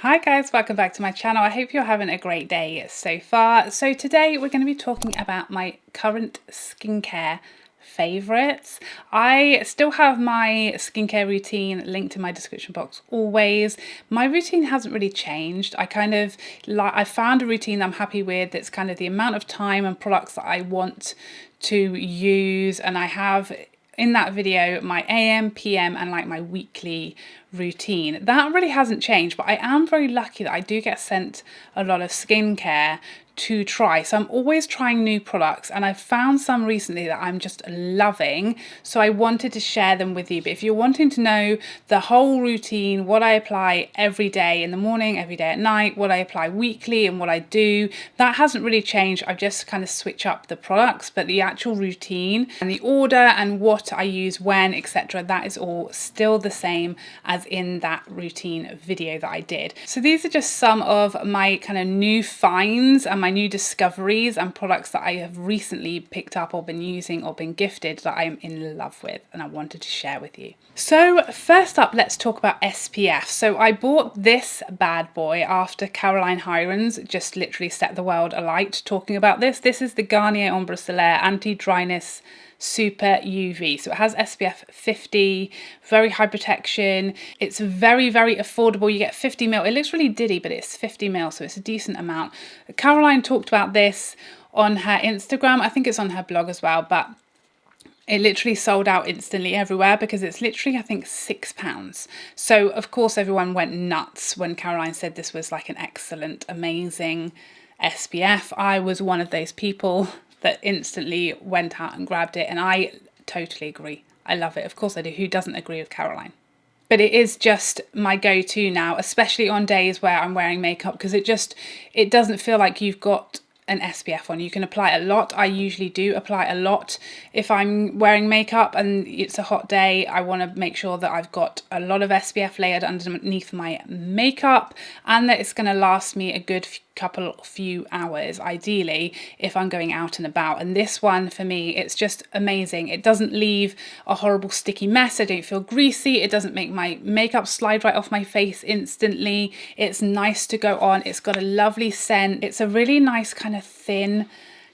Hi guys, welcome back to my channel. I hope you're having a great day so far. So today we're going to be talking about my current skincare favorites. I still have my skincare routine linked in my description box always. My routine hasn't really changed. I found a routine that I'm happy with. It's kind of the amount of time and products that I want to use, and I have in that video my AM, PM and like my weekly routine. That really hasn't changed, but I am very lucky that I do get sent a lot of skincare to try. So I'm always trying new products, and I've found some recently that I'm just loving. So I wanted to share them with you. But if you're wanting to know the whole routine, what I apply every day in the morning, every day at night, what I apply weekly and what I do, that hasn't really changed. I've just kind of switched up the products, but the actual routine and the order and what I use when, etc., that is all still the same as in that routine video that I did. So these are just some of my kind of new finds and my new discoveries and products that I have recently picked up or been using or been gifted that I am in love with and I wanted to share with you. So first up, let's talk about SPF. So I bought this bad boy after Caroline Hirons just literally set the world alight talking about this. This is the Garnier Anti-Dryness Super UV. So it has SPF 50, very high protection. It's very, very affordable. You get 50 ml. It looks really diddy, but it's 50 ml, so it's a decent amount. Caroline talked about this on her Instagram. I think it's on her blog as well, but it literally sold out instantly everywhere because it's literally, I think, £6. So of course everyone went nuts when Caroline said this was like an excellent, amazing SPF. I was one of those people that instantly went out and grabbed it, and I totally agree. I love it. Of course I do. Who doesn't agree with Caroline? But it is just my go-to now, especially on days where I'm wearing makeup, because it doesn't feel like you've got an SPF on. You can apply a lot. I usually do apply a lot if I'm wearing makeup and it's a hot day. I want to make sure that I've got a lot of SPF layered underneath my makeup and that it's going to last me a good few hours ideally if I'm going out and about. And this one for me, it's just amazing. It doesn't leave a horrible sticky mess. I don't feel greasy. It doesn't make my makeup slide right off my face instantly. It's nice to go on. It's got a lovely scent. It's a really nice kind of thin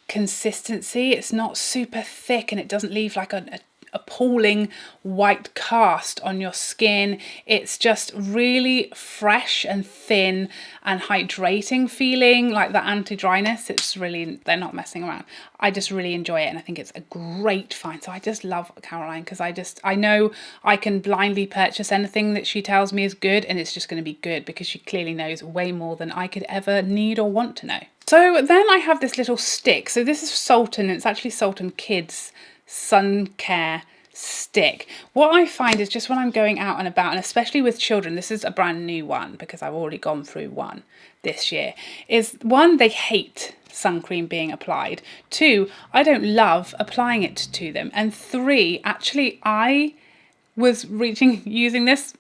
consistency. It's not super thick and it doesn't leave like a appalling white cast on your skin. It's just really fresh and thin and hydrating feeling, like the anti-dryness. It's really, they're not messing around. I just really enjoy it and I think it's a great find. So I just love Caroline because I know I can blindly purchase anything that she tells me is good and it's just going to be good because she clearly knows way more than I could ever need or want to know. So then I have this little stick. So this is Soltan. It's actually Soltan Kids sun care stick. What I find is just when I'm going out and about, and especially with children, this is a brand new one because I've already gone through one this year, is one, they hate sun cream being applied. Two, I don't love applying it to them. And three, actually I was using this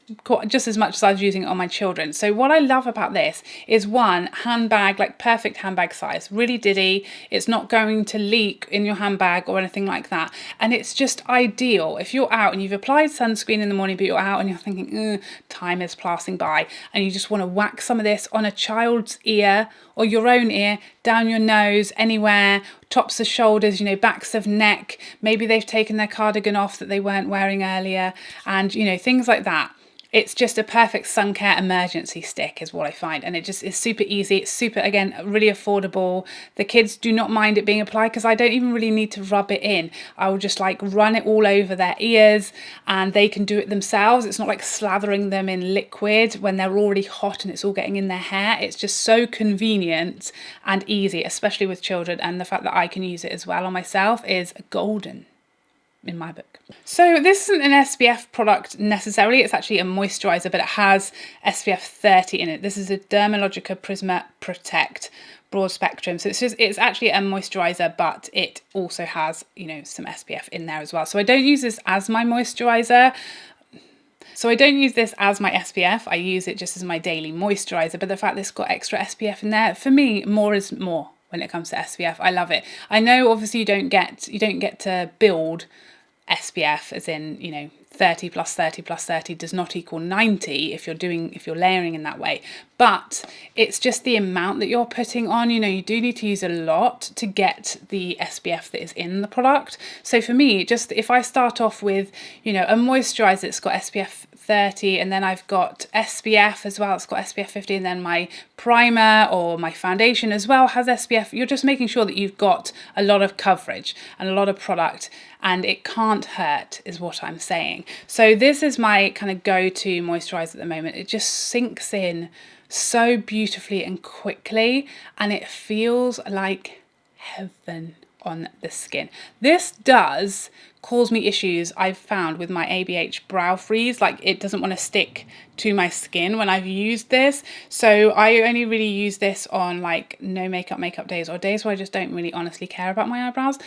just as much as I was using it on my children. So what I love about this is one, handbag, like perfect handbag size, really diddy. It's not going to leak in your handbag or anything like that. And it's just ideal if you're out and you've applied sunscreen in the morning, but you're out and you're thinking, time is passing by, and you just want to whack some of this on a child's ear or your own ear, down your nose, anywhere, tops of shoulders, backs of neck. Maybe they've taken their cardigan off that they weren't wearing earlier, and things like that. It's just a perfect sun care emergency stick is what I find, and it just is super easy. It's super, again, really affordable. The kids do not mind it being applied because I don't even really need to rub it in. I will just like run it all over their ears and they can do it themselves. It's not like slathering them in liquid when they're already hot and it's all getting in their hair. It's just so convenient and easy, especially with children, and the fact that I can use it as well on myself is golden in my book. So this isn't an SPF product necessarily, it's actually a moisturizer, but it has SPF 30 in it. This is a Dermalogica Prisma Protect broad spectrum. So it's actually a moisturizer, but it also has, some SPF in there as well. So I don't use this as my moisturizer. So I don't use this as my SPF, I use it just as my daily moisturizer, but the fact that it's got extra SPF in there, for me, more is more when it comes to SPF. I love it. I know obviously you don't get to build SPF as in 30 plus 30 plus 30 does not equal 90 if you're layering in that way, but it's just the amount that you're putting on. You know, you do need to use a lot to get the SPF that is in the product. So for me, just if I start off with, you know, a moisturizer that's got SPF 30, and then I've got SPF as well, it's got SPF 50, and then my primer or my foundation as well has SPF. You're just making sure that you've got a lot of coverage and a lot of product, and it can't hurt is what I'm saying. So this is my kind of go-to moisturizer at the moment. It just sinks in so beautifully and quickly, and it feels like heaven on the skin. This does cause me issues I've found with my ABH Brow Freeze. Like, it doesn't want to stick to my skin when I've used this. So I only really use this on like no makeup days, or days where I just don't really honestly care about my eyebrows,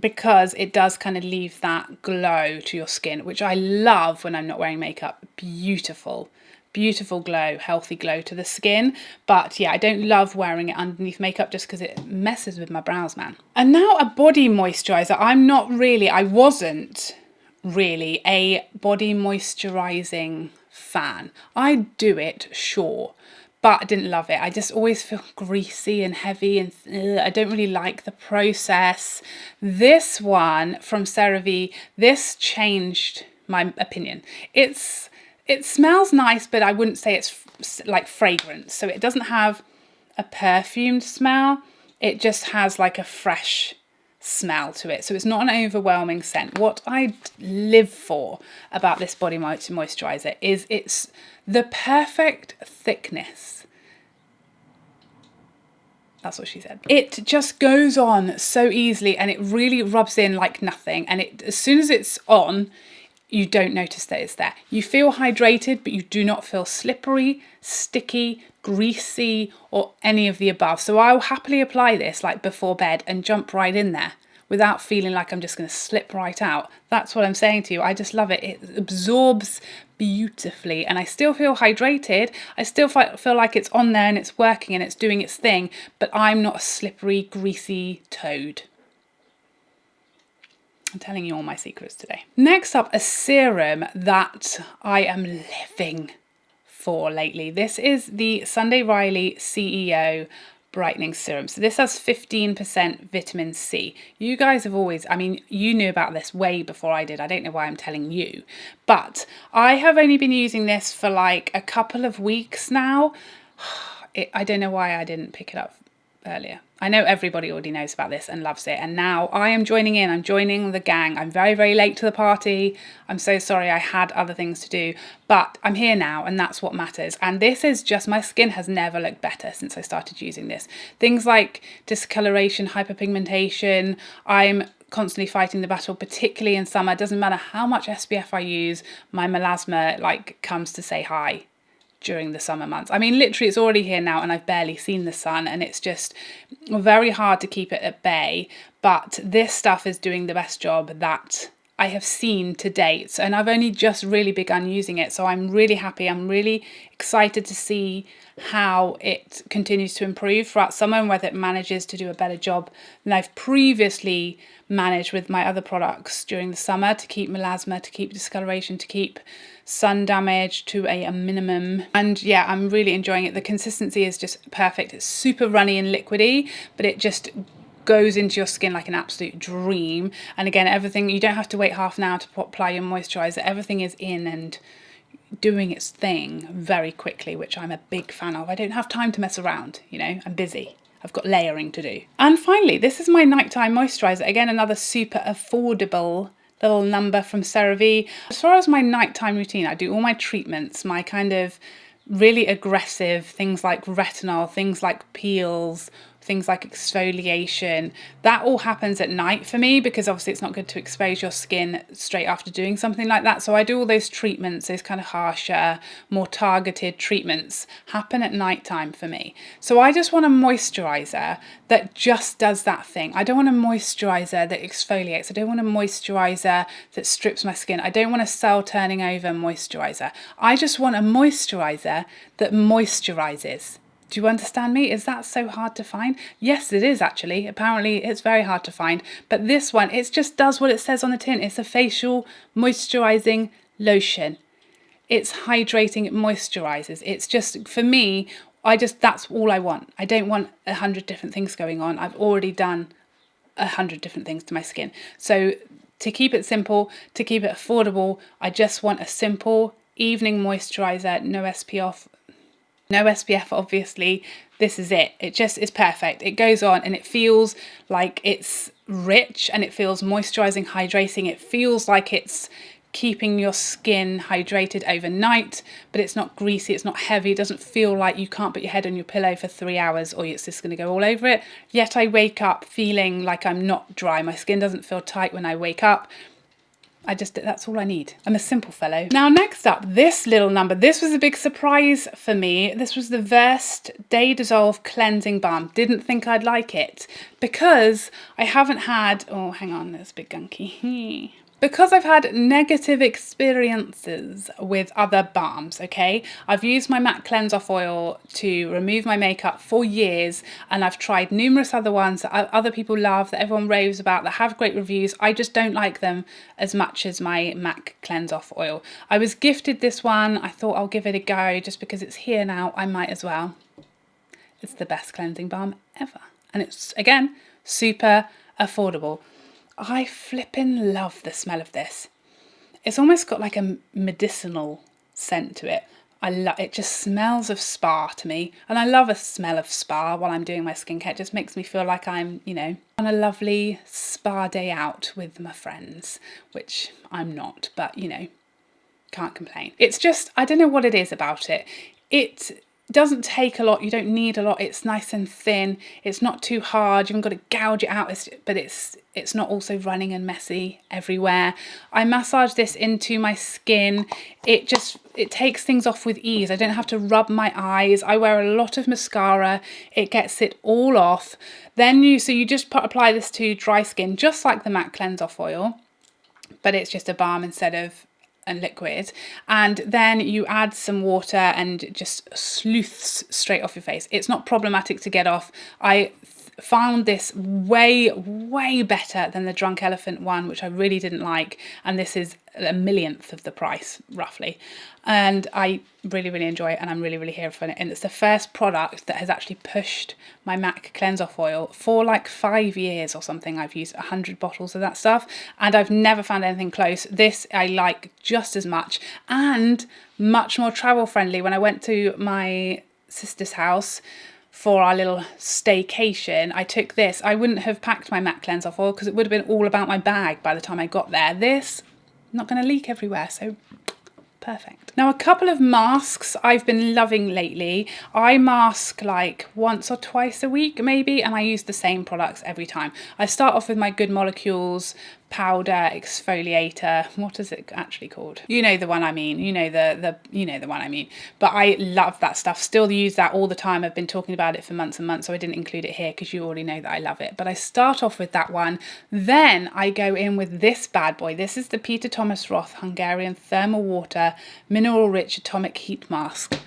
because it does kind of leave that glow to your skin, which I love when I'm not wearing makeup. Beautiful. Beautiful glow, healthy glow to the skin. But yeah, I don't love wearing it underneath makeup just because it messes with my brows, man. And now a body moisturizer. I wasn't really a body moisturizing fan. I do it, sure, but I didn't love it. I just always feel greasy and heavy, and I don't really like the process. This one from Cerave, this changed my opinion. It smells nice, but I wouldn't say it's like fragrance. So it doesn't have a perfumed smell. It just has like a fresh smell to it. So it's not an overwhelming scent. What I live for about this body moisturizer is it's the perfect thickness. That's what she said. It just goes on so easily, and it really rubs in like nothing. And as soon as it's on, you don't notice that it's there. You feel hydrated, but you do not feel slippery, sticky, greasy, or any of the above. So I'll happily apply this like before bed and jump right in there without feeling like I'm just going to slip right out. That's what I'm saying to you. I just love it. It absorbs beautifully, and I still feel hydrated. I still feel like it's on there and it's working and it's doing its thing, but I'm not a slippery, greasy toad. I'm telling you all my secrets today. Next up, a serum that I am living for lately. This is the Sunday Riley CEO Brightening Serum. So this has 15% vitamin C. You guys have always, I mean, you knew about this way before I did. I don't know why I'm telling you, but I have only been using this for like a couple of weeks now. I don't know why I didn't pick it up earlier. I know everybody already knows about this and loves it, and now I am joining in. I'm joining the gang. I'm very, very late to the party. I'm so sorry, I had other things to do, but I'm here now, and that's what matters. And this is just, my skin has never looked better since I started using this. Things like discoloration, hyperpigmentation, I'm constantly fighting the battle, particularly in summer. It doesn't matter how much SPF I use, my melasma like comes to say hi during the summer months. I mean, literally it's already here now and I've barely seen the sun, and it's just very hard to keep it at bay. But this stuff is doing the best job that I have seen to date, and I've only just really begun using it, so I'm really happy. I'm really excited to see how it continues to improve throughout summer, and whether it manages to do a better job than I've previously managed with my other products during the summer, to keep melasma, to keep discoloration, to keep sun damage to a minimum. And yeah, I'm really enjoying it. The consistency is just perfect. It's super runny and liquidy, but it just goes into your skin like an absolute dream. And again, everything, you don't have to wait half an hour to apply your moisturizer. Everything is in and doing its thing very quickly, which I'm a big fan of. I don't have time to mess around, you know, I'm busy. I've got layering to do. And finally, this is my nighttime moisturizer. Again, another super affordable little number from Cerave. As far as my nighttime routine, I do all my treatments, my kind of really aggressive things like retinol, things like peels, things like exfoliation. That all happens at night for me, because obviously it's not good to expose your skin straight after doing something like that. So I do all those treatments, those kind of harsher, more targeted treatments happen at nighttime for me. So I just want a moisturizer that just does that thing. I don't want a moisturizer that exfoliates. I don't want a moisturizer that strips my skin. I don't want a cell turning over moisturizer. I just want a moisturizer that moisturizes. Do you understand me? Is that so hard to find? Yes, it is actually. Apparently it's very hard to find. But this one, it just does what it says on the tin. It's a facial moisturizing lotion. It's hydrating, it moisturizes. It's just, for me, that's all I want. I don't want 100 different things going on. I've already done 100 different things to my skin. So to keep it simple, to keep it affordable, I just want a simple evening moisturizer, no SPF, obviously. This is it. It just is perfect. It goes on and it feels like it's rich and it feels moisturizing, hydrating. It feels like it's keeping your skin hydrated overnight, but it's not greasy, it's not heavy, it doesn't feel like you can't put your head on your pillow for 3 hours or it's just going to go all over it. Yet I wake up feeling like I'm not dry. My skin doesn't feel tight when I wake up. That's all I need. I'm a simple fellow. Now, next up, this little number. This was a big surprise for me. This was the Versed Day Dissolve Cleansing Balm. Didn't think I'd like it because I haven't had, oh, hang on, that's a bit gunky. Because I've had negative experiences with other balms, okay? I've used my MAC Cleanse Off Oil to remove my makeup for years, and I've tried numerous other ones that other people love, that everyone raves about, that have great reviews. I just don't like them as much as my MAC Cleanse Off Oil. I was gifted this one. I thought I'll give it a go just because it's here now. I might as well. It's the best cleansing balm ever. And it's, again, super affordable. I flippin' love the smell of this. It's almost got like a medicinal scent to it. It just smells of spa to me. And I love a smell of spa while I'm doing my skincare. It just makes me feel like I'm, you know, on a lovely spa day out with my friends, which I'm not, but you know, can't complain. It's just, I don't know what it is about it. It doesn't take a lot, you don't need a lot, it's nice and thin, it's not too hard, you haven't got to gouge it out, but it's not also running and messy everywhere. I massage this into my skin, it takes things off with ease. I don't have to rub my eyes. I wear a lot of mascara, it gets it all off. Then you just apply this to dry skin, just like the MAC Cleanse Off Oil, but it's just a balm instead of and liquid, and then you add some water and just sleuths straight off your face. It's not problematic to get off. I found this way better than the Drunk Elephant one, which I really didn't like, and this is a millionth of the price roughly, and I really enjoy it, and I'm really here for it. And it's the first product that has actually pushed my MAC Cleanse Off Oil for like 5 years or something. I've used 100 bottles of that stuff and I've never found anything close. This I like just as much, and much more travel friendly. When I went to my sister's house for our little staycation, I took this. I wouldn't have packed my MAC Cleanse Off Oil because it would have been all about my bag by the time I got there. This, not going to leak everywhere, so perfect. Now, a couple of masks I've been loving lately. I mask like once or twice a week maybe, and I use the same products every time. I start off with my Good Molecules powder exfoliator. What is it actually called? You know the one I mean. You know the one I mean. But I love that stuff. Still use that all the time. I've been talking about it for months and months, so I didn't include it here because you already know that I love it. But I start off with that one. Then I go in with this bad boy. This is the Peter Thomas Roth Hungarian Thermal Water Mineral Rich Atomic Heat Mask.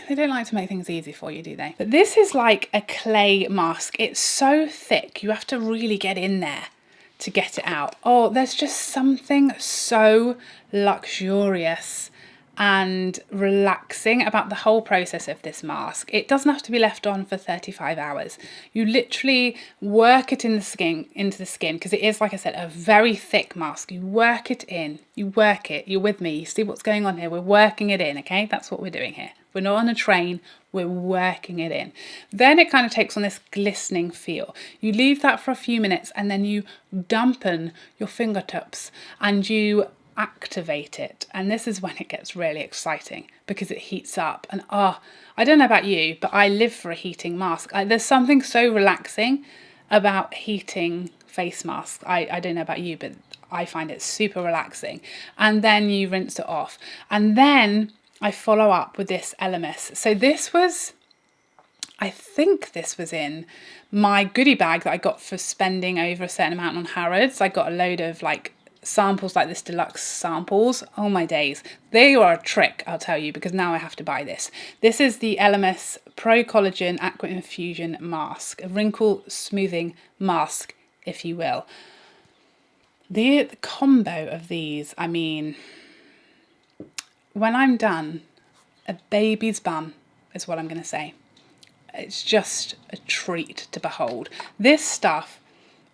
They don't like to make things easy for you, do they? But this is like a clay mask. It's so thick. You have to really get in there to get it out. Oh, there's just something so luxurious and relaxing about the whole process of this mask. It doesn't have to be left on for 35 hours. You literally work it into the skin, because it is, like I said, a very thick mask. You work it in, you work it, you're with me, you see what's going on here, we're working it in, okay? That's what we're doing here. We're not on a train, we're working it in. Then it kind of takes on this glistening feel. You leave that for a few minutes and then you dampen your fingertips and you activate it. And this is when it gets really exciting because it heats up. And I don't know about you, but I live for a heating mask. There's something so relaxing about heating face masks. I don't know about you, but I find it super relaxing. And then you rinse it off. And then I follow up with this Elemis. So this was, I think this was in my goodie bag that I got for spending over a certain amount on Harrods. I got a load of like samples like this, deluxe samples. Oh my days. They are a trick, I'll tell you, because now I have to buy this. This is the Elemis Pro Collagen Aqua Infusion Mask, a wrinkle smoothing mask, if you will. The combo of these, I mean, when I'm done, a baby's bum is what I'm going to say. it's just a treat to behold. This stuff,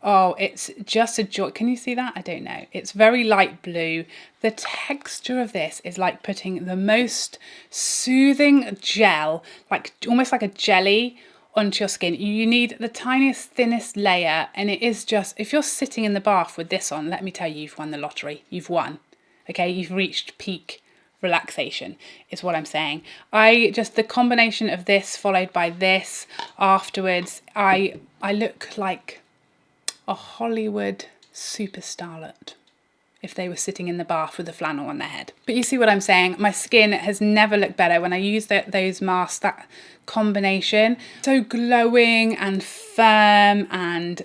oh, it's just a joy. Can you see that? I don't know. It's very light blue. The texture of this is like putting the most soothing gel, like almost like a jelly, onto your skin. You need the tiniest, thinnest layer, and it is just, if you're sitting in the bath with this on, let me tell you, you've won the lottery. You've won. Okay, you've reached peak relaxation is what I'm saying. The combination of this followed by this afterwards, I look like a Hollywood superstarlet if they were sitting in the bath with a flannel on their head. But you see what I'm saying? My skin has never looked better when I use those masks, that combination. So glowing and firm and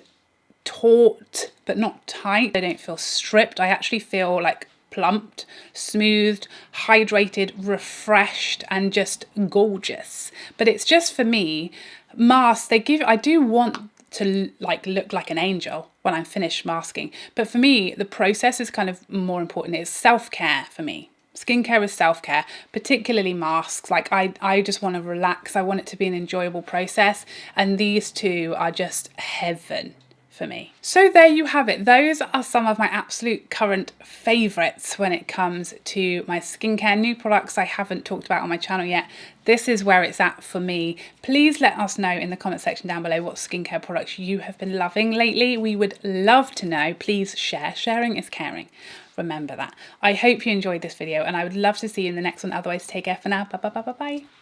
taut, but not tight. I don't feel stripped. I actually feel like plumped, smoothed, hydrated, refreshed, and just gorgeous. But it's just, for me, masks, I do want to like look like an angel when I'm finished masking, but for me the process is kind of more important. It's self-care for me. Skincare is self-care, particularly masks. Like I just want to relax. I want it to be an enjoyable process, and these two are just heaven for me. So there you have it. Those are some of my absolute current favorites when it comes to my skincare. New products I haven't talked about on my channel yet. This is where it's at for me. Please let us know in the comment section down below what skincare products you have been loving lately. We would love to know. Please share. Sharing is caring. Remember that. I hope you enjoyed this video, and I would love to see you in the next one. Otherwise, take care for now. Bye bye bye bye bye.